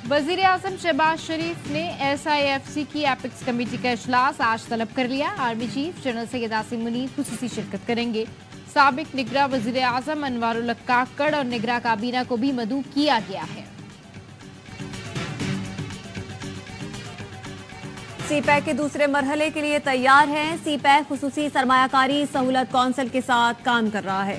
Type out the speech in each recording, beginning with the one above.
वजीर आजम शहबाज शरीफ ने SIFC की एपिक्स कमेटी का इजलास आज तलब कर लिया। Army chief general Syed Asim Munir खुसूसी शिरकत करेंगे। साबिक निगरान वजीर आजम अनवारुल हक काकड़ और निगरान काबीना को भी मदऊ किया गया है। सीपैक के दूसरे मरहले के लिए तैयार हैं। सीपैक खुसूसी सरमायाकारी सहूलत कौंसिल के साथ काम कर रहा है।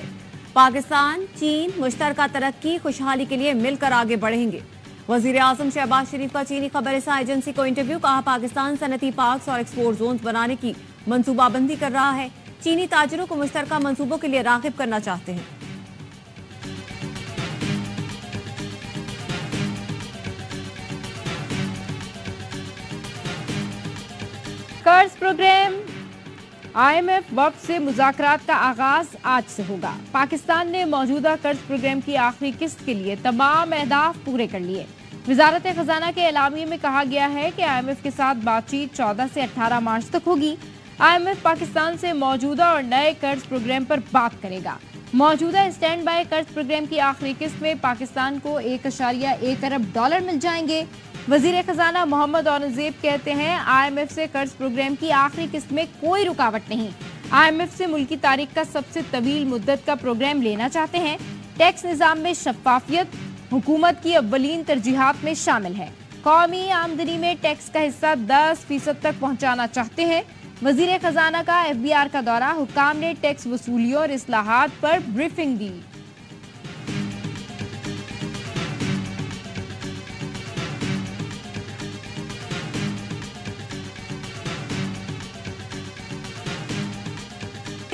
पाकिस्तान चीन मुश्तरका तरक्की खुशहाली के लिए मिलकर आगे बढ़ेंगे। वजीर आजम शहबाज शरीफ का चीनी खबरसां एजेंसी को इंटरव्यू। कहा, पाकिस्तान सनती पार्क्स और एक्सपोर्ट जोन्स बनाने की मंसूबाबंदी कर रहा है। चीनी ताजरों को मुश्तरका मंसूबों के लिए राग़िब करना चाहते हैं। कर्ज प्रोग्राम IMF वक्त से मुज़ाकरात का आगाज आज से होगा। पाकिस्तान ने मौजूदा कर्ज प्रोग्राम की आखिरी किस्त के लिए तमाम अहदाफ पूरे कर लिए। वजारत खजाना के एलामिये में कहा गया है कि IMF के साथ बातचीत 14 से 18 मार्च तक होगी। IMF पाकिस्तान से मौजूदा और नए कर्ज प्रोग्राम पर बात करेगा। मौजूदा स्टैंड बाय कर्ज प्रोग्राम की आखिरी किस्त में पाकिस्तान को $1.1 अरब मिल जाएंगे। वजीर खजाना मोहम्मद औरंगजेब कहते हैं, IMF से कर्ज प्रोग्राम की आखिरी किस्त में कोई रुकावट नहीं। IMF से मुल्की तारीख का सबसे तवील मुद्दत का प्रोग्राम लेना चाहते हैं। टैक्स निजाम में शफाफियत हुकूमत की अव्वलीन तरजीहात में शामिल है। कौमी आमदनी में टैक्स का हिस्सा 10% तक पहुंचाना चाहते हैं। वजीर खजाना का FBR का दौरा। हुकाम ने टैक्स वसूलियों और इस्लाहात पर ब्रीफिंग दी।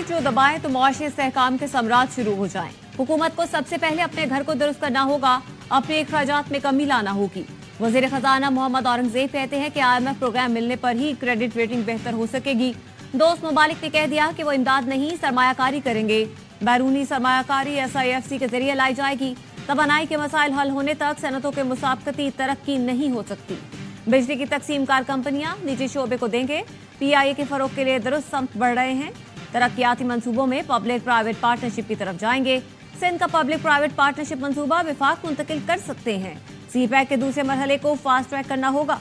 जो दबाएं तो मुआशी इस्तेहकाम के समरात शुरू हो जाएं। हुकूमत को सबसे पहले अपने घर को दुरुस्त करना होगा, अपने अखराजात में कमी लाना होगी। वजीर खजाना मोहम्मद औरंगजेब कहते हैं कि IMF प्रोग्राम मिलने पर ही क्रेडिट रेटिंग बेहतर हो सकेगी। दोस्त ममालिक ने कह दिया कि वो इमदाद नहीं सरमायाकारी करेंगे। बैरूनी सरमायाकारी SIFC के जरिए लाई जाएगी। तवानाई के मसाइल हल होने तक सनतों के मुसाबकती तरक्की नहीं हो सकती। बिजली की तकसीम कार कंपनियां निजी शोबे को देंगे। PIA के फरोग के लिए दुरुस्त समत बढ़ रहे हैं। तरक्याती मंसूबों में पब्लिक प्राइवेट पार्टनरशिप की तरफ जाएंगे। सिंध का पब्लिक प्राइवेट पार्टनरशिप मंसूबा विफाक मुंतकिल कर सकते हैं। सीपैक के दूसरे मरहले को फास्ट ट्रैक करना होगा।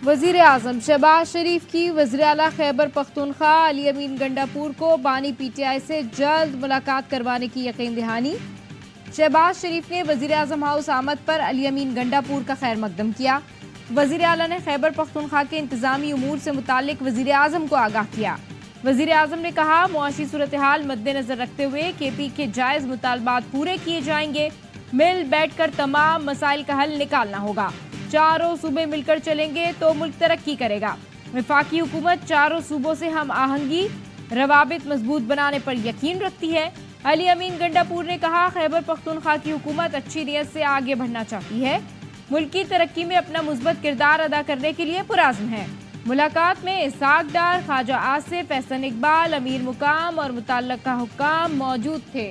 वजीर आजम शहबाज शरीफ की वज़ीर आला खैबर पख्तूनख्वा अली अमीन गंडापुर को बानी PTI से जल्द मुलाकात करवाने की यकीन दहानी। शहबाज शरीफ ने वजीर आजम हाउस आमद पर अली अमीन गंडापुर का खैर मकदम किया। वजीर आला ने खैबर पख्तूनख्वा के इंतजामी उमूर से मुतालिक वजीर आजम को आगाह किया। वजीर आजम ने कहा, मुआशी सूरत हाल मद्देनजर रखते हुए KP के जायज मुतालबात पूरे किए जाएंगे। मिल बैठकर तमाम मसाइल का हल निकालना होगा। चारों सूबे मिलकर चलेंगे तो मुल्क तरक्की करेगा। वफाकी हुकूमत चारों सूबों से हम आहंगी रवाबित मजबूत बनाने पर यकीन रखती है। अली अमीन गंडापुर ने कहा, खैबर पख्तूनख्वा की हुकूमत अच्छी नीयत से आगे बढ़ना चाहती है। मुल्क की तरक्की में अपना मुस्बत किरदार अदा करने के लिए पुराज़्म है। मुलाकात में इसहाक डार, ख्वाजा आसिफ, एहसन इकबाल, अमीर मुकाम और मुतल्लका हुक्काम मौजूद थे।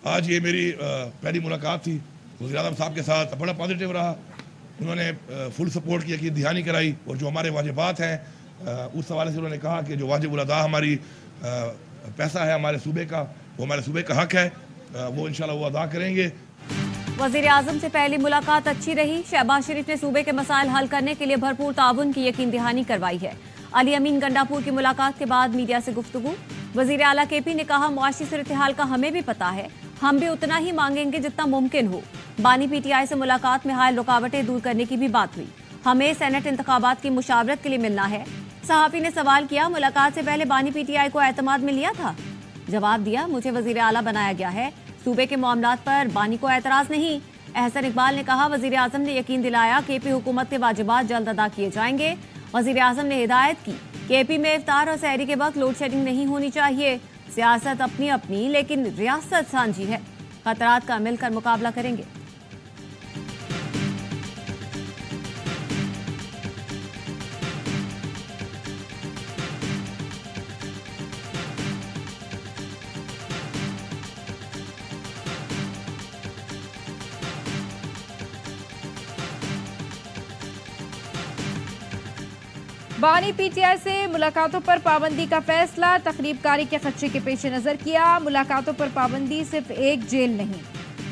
आज ये मेरी पहली मुलाकात थी वज़ीर आज़म साहब के साथ। बड़ा पॉजिटिव रहा। उन्होंने फुल सपोर्ट की यकीन दहानी कराई और जो हमारे वाजिबात हैं उस हवाले से उन्होंने कहा कि जो वाजिब अदा हमारी पैसा है हमारे सूबे का, वो हमारे सूबे का हक है, वो इंशाल्लाह वो अदा करेंगे। वज़ीर आज़म से पहली मुलाकात अच्छी रही। शहबाज शरीफ ने सूबे के मसाइल हल करने के लिए भरपूर ताउन की यकीन दहानी करवाई है। अली अमीन गंडापुर की मुलाकात के बाद मीडिया से गुफ्तगू। वज़ीर आला KP ने कहा, मुआशी सूरत हाल का हमें भी पता है, हम भी उतना ही मांगेंगे जितना मुमकिन हो। बानी PTI से मुलाकात में हाल रुकावटें दूर करने की भी बात हुई। हमें सेनेट इंतखाबात की मुशावरत के लिए मिलना है। सहाफ़ी ने सवाल किया, मुलाकात से पहले बानी PTI को एतमाद में लिया था? जवाब दिया, मुझे वज़ीर आला बनाया गया है, सूबे के मामलात पर बानी को एतराज़ नहीं। एहसन इकबाल ने कहा, वज़ीर आज़म ने यकीन दिलाया KP हुकूमत के वाजिबात जल्द अदा किए जाएंगे। वज़ीर आज़म ने हिदायत की, KP में इफ्तार और सहरी के वक्त लोड शेडिंग नहीं होनी चाहिए। सियासत अपनी अपनी लेकिन रियासत साझी है। खतरात का मिलकर मुकाबला करेंगे। बानी पीटीआई से मुलाकातों पर पाबंदी का फैसला, तकरीबकारी के खदशे के पेश नजर किया। मुलाकातों पर पाबंदी सिर्फ एक जेल नहीं,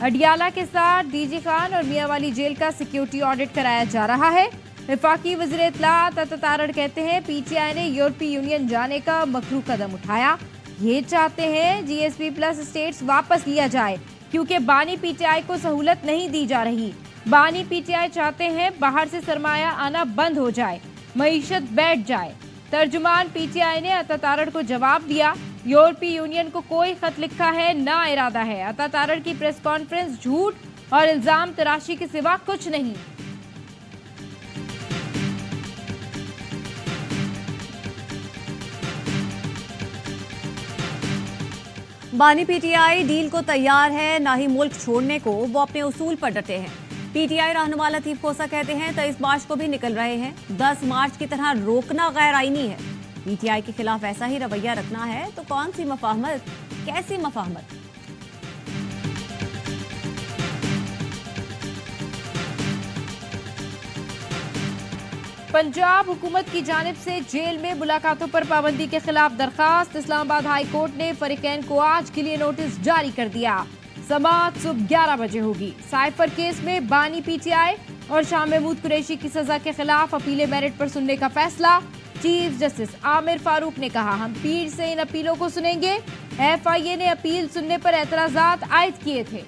अडियाला के साथ डीजी खान और मियांवाली जेल का सिक्योरिटी ऑडिट कराया जा रहा है। वफाकी वज़ीर इत्तलात अता तारड़ कहते हैं पीटीआई ने यूरोपीय यूनियन जाने का मकरू कदम उठाया। ये चाहते हैं जीएसपी प्लस स्टेट्स वापस लिया जाए क्योंकि बानी पीटीआई को सहूलत नहीं दी जा रही। बानी पीटीआई चाहते हैं बाहर से सरमाया आना बंद हो जाए, मईशत बैठ जाए। तर्जुमान पीटीआई ने अता तारड़ को जवाब दिया, यूरोपीय यूनियन को कोई खत लिखा है ना इरादा है। अता तारड़ की प्रेस कॉन्फ्रेंस झूठ और इल्जाम तराशी के सिवा कुछ नहीं। बानी पीटीआई डील को तैयार है, ना ही मुल्क छोड़ने को। वो अपने उसूल पर डटे हैं। पीटीआई रहनुमा लतीफ खोसा कहते हैं 23 मार्च को भी निकल रहे हैं। 10 मार्च की तरह रोकना गैर आईनी है। पीटीआई के खिलाफ ऐसा ही रवैया रखना है तो कौन सी मफाहमत, कैसी मफाहमत। पंजाब हुकूमत की जानिब से जेल में मुलाकातों पर पाबंदी के खिलाफ दरखास्त। इस्लामाबाद हाई कोर्ट ने फरीकैन को आज के लिए नोटिस जारी कर दिया। समाअत सुबह 11 बजे होगी। साइफर केस में बानी पीटीआई और शाह महमूद कुरैशी की सजा के खिलाफ अपील मेरिट पर सुनने का फैसला। चीफ जस्टिस आमिर फारूक ने कहा, हम पीर से इन अपीलों को सुनेंगे। एफआईए ने अपील सुनने पर एतराजात आयद किए थे।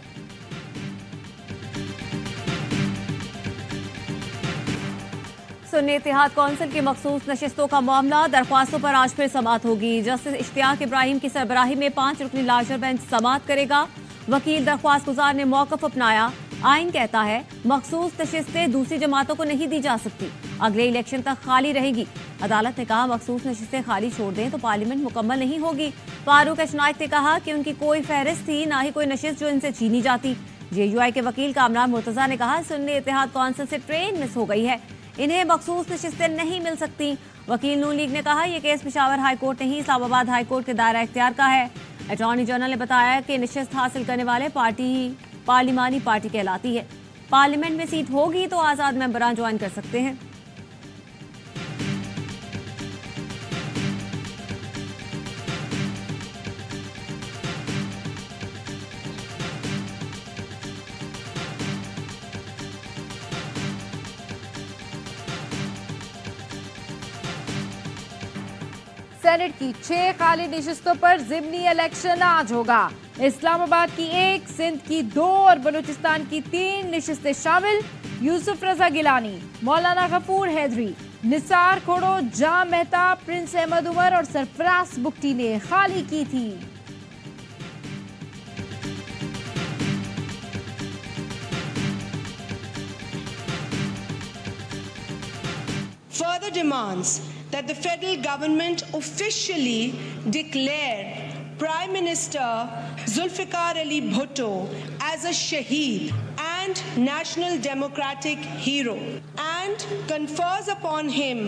सुन्नी इत्तेहाद कौंसिल की मखसूस नशिस्तों का मामला, दरख्वास्तों पर आज फिर समाअत होगी। जस्टिस इश्तियाक इब्राहिम की सरबराही में 5 रुकनी लार्जर बेंच समाअत करेगा। वकील दरख्वास्त गुजार ने मौकफ अपनाया। आइन कहता है मखसूस नशिस्तें दूसरी जमातों को नहीं दी जा सकती, अगले इलेक्शन तक खाली रहेगी। अदालत ने कहा मखसूस नशिस्तें खाली छोड़ दें तो पार्लियामेंट मुकम्मल नहीं होगी। फारूक अशनाक ने कहा कि उनकी कोई फहरिस्त थी, ना ही कोई नशिस्त जो इनसे छीनी जाती। जेयूआई के वकील कामरान मुर्तजा ने कहा सुन्नी इत्तेहाद कौंसिल से ट्रेन मिस हो गई है, इन्हें मखसूस नशिस्तें नहीं मिल सकती। वकील नून लीग ने कहा यह केस पेशावर हाई कोर्ट नहीं, इस्लामाबाद हाई कोर्ट के दायरा इख्तियार का है। अटॉर्नी जनरल ने बताया कि नशिस्त हासिल करने वाले पार्टी ही पार्लिमानी पार्टी कहलाती है। पार्लियामेंट में सीट होगी तो आजाद मेंबरान ज्वाइन कर सकते हैं। सेनेट की 6 खाली नशिस्तों पर ज़िमनी इलेक्शन आज होगा। इस्लामाबाद की 1, सिंध की 2 और बलूचिस्तान की 3 नशिस्तें शामिल। यूसुफ रजा गिलानी, मौलाना गफूर हैदरी, निसार खोड़ो, जाम मेहता, प्रिंस अहमद उमर और सरफराज बुख्ती ने खाली की थी। Further demands that the federal government officially declare Prime Minister Zulfikar Ali Bhutto as a Shaheed and national democratic hero and confers upon him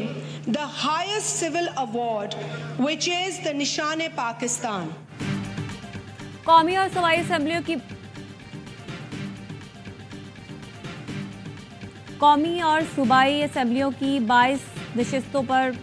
the highest civil award, which is the Nishan-e-Pakistan. कौमी और सूबाई असेंबलियों की कौमी और सूबाई असेंबलियों की 22 नशिस्तों पर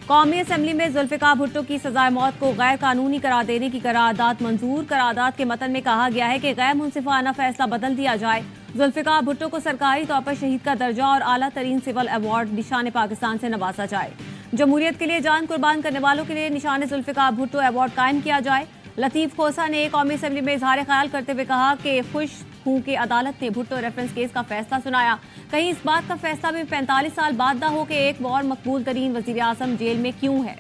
कौमी असेंबली में जुल्फिकार भुट्टो की सजाए मौत को गैर कानूनी करार देने की करारदाद मंजूर। करारदाद के मतन में कहा गया है कि गैर मुंसिफाना फैसला बदल दिया जाए। जुल्फिकार भुट्टो को सरकारी तौर पर शहीद का दर्जा और आला तरीन सिविल अवार्ड निशान पाकिस्तान से नवाजा जाए। जमहूरियत के लिए जान कुर्बान करने वालों के लिए निशान जुल्फिकार भुट्टो अवार्ड कायम किया जाए। लतीफ खोसा ने कौमी असेंबली में इजहार ख्याल करते हुए कहा कि खुश हूं कि अदालत ने भुट्टो रेफरेंस केस का फैसला सुनाया। कहीं इस बात का फैसला भी 45 साल बाद न हो कि एक और मकबूल तरीन वजीर आजम जेल में क्यों है।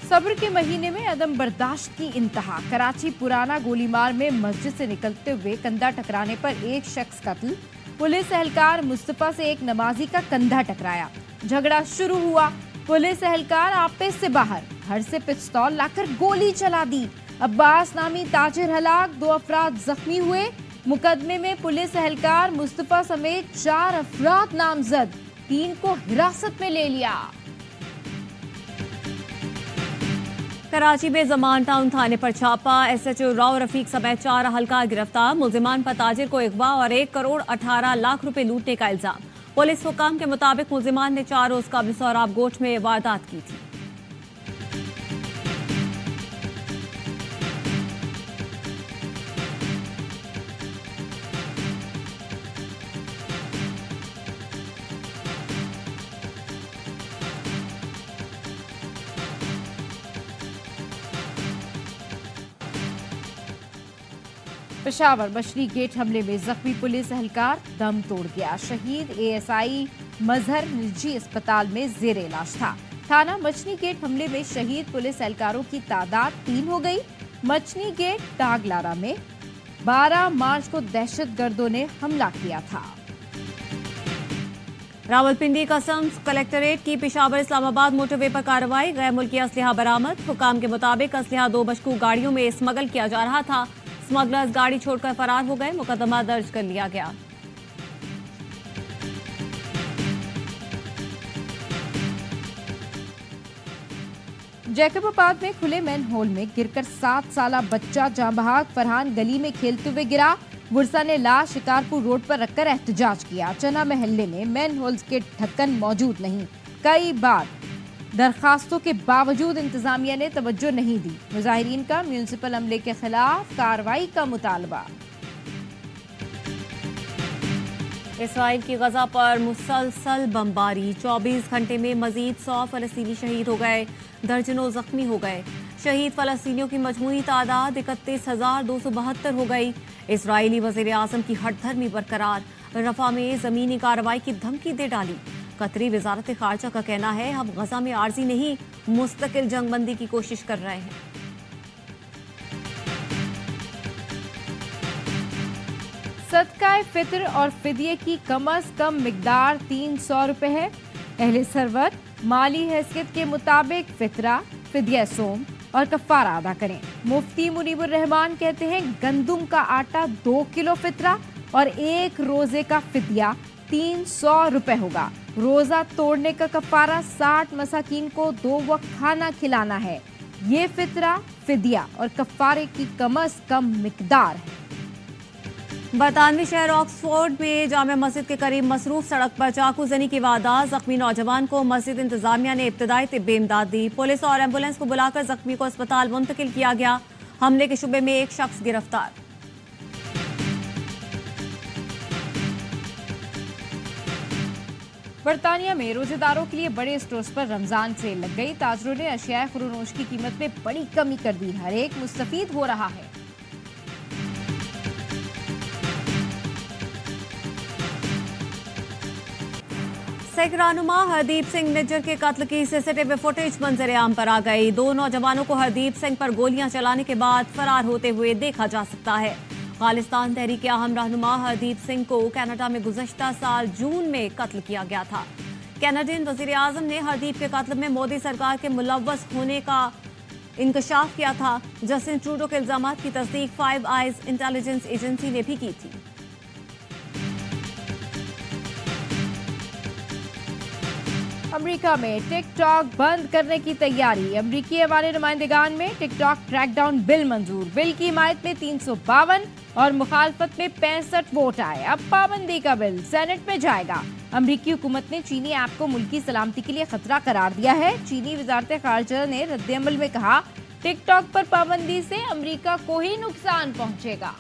सब्र के महीने में अदम बर्दाश्त की इंतहा। कराची पुराना गोलीमार में मस्जिद से निकलते हुए कंधा टकराने पर एक शख्स कत्ल। पुलिस एहलकार मुस्तफा से एक नमाजी का कंधा टकराया। झगड़ा शुरू हुआ। पुलिस एहलकार आपे से बाहर घर से पिस्तौल लाकर गोली चला दी। अब्बास नामी ताजिर हलाक, 2 अफराद जख्मी हुए। मुकदमे में पुलिस एहलकार मुस्तफा समेत 4 अफराद नामजद, 3 को हिरासत में ले लिया। कराची में जमान टाउन थाने पर छापा, SHO राव रफीक समेत 4 अहलकार गिरफ्तार। मुल्जिमान पर ताजिर को अगवा और 1 करोड़ 18 लाख रुपए लूटने का इल्जाम। पुलिस हुकाम के मुताबिक मुल्जिमान ने 4 रोज कबल सोहराब गोठ में वारदात की थी। पेशावर मछली गेट हमले में जख्मी पुलिस एहलकार दम तोड़ गया। शहीद ASI मजहर निजी अस्पताल में जेर इलाज था। थाना मछली गेट हमले में शहीद पुलिस एहलकारों की तादाद 3 हो गई। मछली गेट डागलारा में 12 मार्च को दहशतगर्दों ने हमला किया था। रावलपिंडी कस्टम्स कलेक्टरेट की पेशावर इस्लामाबाद मोटरवे पर कार्रवाई, गैर मुल्की असलहा बरामद। हुकाम के मुताबिक असलहा 2 बशकू गाड़ियों में स्मगल किया जा रहा था। स्मगलर्स गाड़ी छोड़कर फरार हो गए। मुकदमा दर्ज कर लिया गया। जैकबाबाद में खुले मैन होल में गिरकर 7 साला बच्चा जाँ बहक। फरहान गली में खेलते हुए गिरा। गुरसा ने लाश शिकारपुर रोड पर रखकर एहतजाज किया। चना महल्ले में मैन होल्स के ढक्कन मौजूद नहीं। कई बार दरखास्तों के बावजूद इंतजामिया ने तवज्जो नहीं दी। मुजाहिरीन का म्यूनिसिपल अमले के खिलाफ कार्रवाई का मुतालबा। इसराइल की गजा पर मुसलसल बमबारी, 24 घंटे में मजीद 100 फलस्तीनी शहीद हो गए, दर्जनों जख्मी हो गए। शहीद फलस्तीनियों की मजमूई तादाद 31,272 हो गई। इसराइली वजीर आजम की हठधर्मी बरकरार, रफा में जमीनी कार्रवाई की धमकी दे डाली। कतरी वजारत खारजा का कहना है हम गजा में आर्जी नहीं मुस्तकिल जंगबंदी की कोशिश कर रहे हैं। सदकाए फितर और फिदिये की कम अज कम मिकदार 300 रुपए है। अहले सरवर माली हैसियत के मुताबिक फितरा, फिदिया सोम और कफारा अदा करें। मुफ्ती मुनीबुर रहमान कहते हैं गंदुम का आटा 2 किलो फितरा और 1 रोजे का फिदिया 300 रुपए होगा। रोजा तोड़ने का कफारा 60 मसाकीन को 2 वक्त खाना खिलाना है। ये फितरा, फिदिया और कफारे की कम अज कम मिकदार है। बरतानवी शहर ऑक्सफोर्ड में जामे मस्जिद के करीब मसरूफ सड़क पर चाकू जनी की वारदात। जख्मी नौजवान को मस्जिद इंतजामिया ने इब्तदाई तिब्बी इमदाद दी। पुलिस और एम्बुलेंस को बुलाकर जख्मी को अस्पताल मुंतकिल किया गया। हमले के शुबे में 1 शख्स गिरफ्तार। बरतानिया में रोजेदारों के लिए बड़े स्टोर्स पर रमजान सेल लग गई। ताजरों ने अशिया खुरोनोश की कीमत में बड़ी कमी कर दी। हर एक मुस्तफीद हो रहा है। सिख रहनुमा हरदीप सिंह निज्जर के कत्ल की सीसीटीवी फुटेज मंजर आम पर आ गई। 2 नौजवानों को हरदीप सिंह पर गोलियां चलाने के बाद फरार होते हुए देखा जा सकता है। खालिस्तान तहरीक अहम रहनुमा हरदीप सिंह को कनाडा में गुज़श्ता साल जून में कत्ल किया गया था। कैनेडियन वजीर आजम ने हरदीप के कत्ल में मोदी सरकार के मुलव्वस होने का इंकशाफ किया था। जस्टिन ट्रूडो के इल्जाम की तस्दीक 5 आइज इंटेलिजेंस एजेंसी ने भी की थी। अमेरिका में टिकटॉक बंद करने की तैयारी। अमेरिकी हमारे नुमाइंदगान में टिकटॉक क्रैकडाउन बिल मंजूर। बिल की हिमायत में 352 और मुखालफत में 65 वोट आए। अब पाबंदी का बिल सेनेट में जाएगा। अमेरिकी हुकूमत ने चीनी ऐप को मुल्की सलामती के लिए खतरा करार दिया है। चीनी वजारत खारजा ने रद्द-ए-अमल में कहा टिकटॉक पर पाबंदी से अमेरिका को ही नुकसान पहुंचेगा।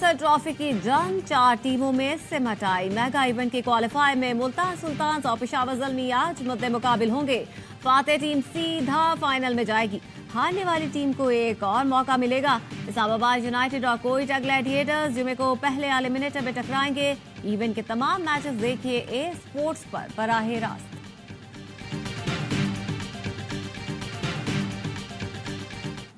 ट्रॉफी की जंग 4 टीमों में सिमट आई। मेगा इवेंट के क्वालिफायर में मुल्तान सुल्तान और पेशावर ज़ल्मी आज मुद्दे मुकाबिल होंगे। फातेह टीम सीधा फाइनल में जाएगी। हारने वाली टीम को एक और मौका मिलेगा। इस्लामाबाद यूनाइटेड और कोयटा ग्लैडिएटर्स जुमे को पहले एलिमिनेटर में टकराएंगे। इवेंट के तमाम मैचेस देखिए ए स्पोर्ट्स पर बराह रास्त।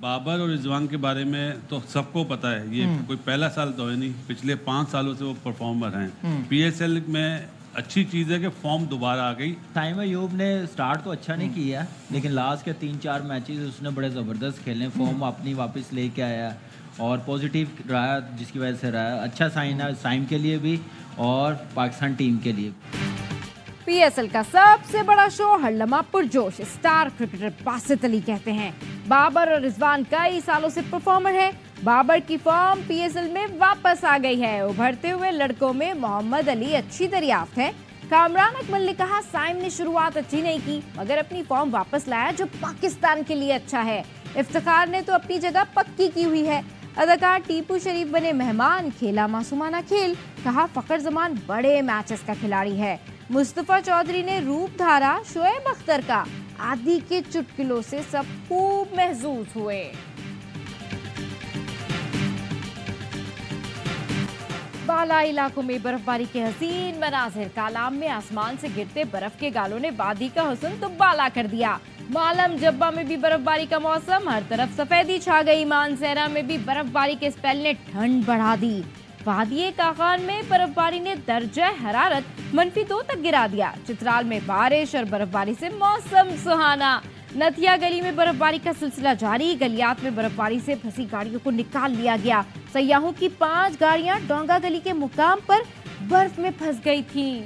बाबर और रिजवान के बारे में तो सबको पता है। ये कोई पहला साल तो है नहीं, पिछले 5 सालों से वो परफॉर्मर हैं। PSL में अच्छी चीज़ है कि फॉर्म दोबारा आ गई। ताइम अयूब ने स्टार्ट तो अच्छा नहीं किया, लेकिन लास्ट के 3-4 मैचेस उसने बड़े ज़बरदस्त खेले। फॉर्म अपनी वापस लेके आया और पॉजिटिव रहा, जिसकी वजह से रहा अच्छा साइन है साइम के लिए भी और पाकिस्तान टीम के लिए। पीएसएल का सबसे बड़ा शो हर लम्हा पुरजोश। स्टार क्रिकेटर बासित अली कहते हैं बाबर और रिजवान कई सालों से परफॉर्मर हैं। बाबर की फॉर्म पीएसएल में वापस आ गई है। उभरते हुए लड़कों में मोहम्मद अली अच्छी दरियाफ्त है। कामरान अकमल ने कहा साइम ने शुरुआत अच्छी नहीं की मगर अपनी फॉर्म वापस लाया जो पाकिस्तान के लिए अच्छा है। इफ्तिखार ने तो अपनी जगह पक्की की हुई है। अदाकार टीपू शरीफ बने मेहमान, खेला मासूमाना खेल। कहा फखर जमान बड़े मैचेस का खिलाड़ी है। मुस्तफा चौधरी ने रूप धारा शोएब अख्तर का। आदि के चुटकुलों से सब खूब महसूस हुए। बाला इलाकों में बर्फबारी के हसीन मनाजिर। कालाम में आसमान से गिरते बर्फ के गालों ने वादी का हुस्न दुब्बाला कर दिया। मालम जब्बा में भी बर्फबारी का मौसम, हर तरफ सफेदी छा गई। मानसेरा में भी बर्फबारी के स्पेल ने ठंड बढ़ा दी। वादी काखान में बर्फबारी ने दर्जा हरारत -2 तक गिरा दिया। चित्राल में बारिश और बर्फबारी से मौसम सुहाना। नथिया गली में बर्फबारी का सिलसिला जारी। गलियात में बर्फबारी से फंसी गाड़ियों को निकाल लिया गया। सयाहों की 5 गाड़ियां डोंगा गली के मुकाम पर बर्फ में फंस गई थीं।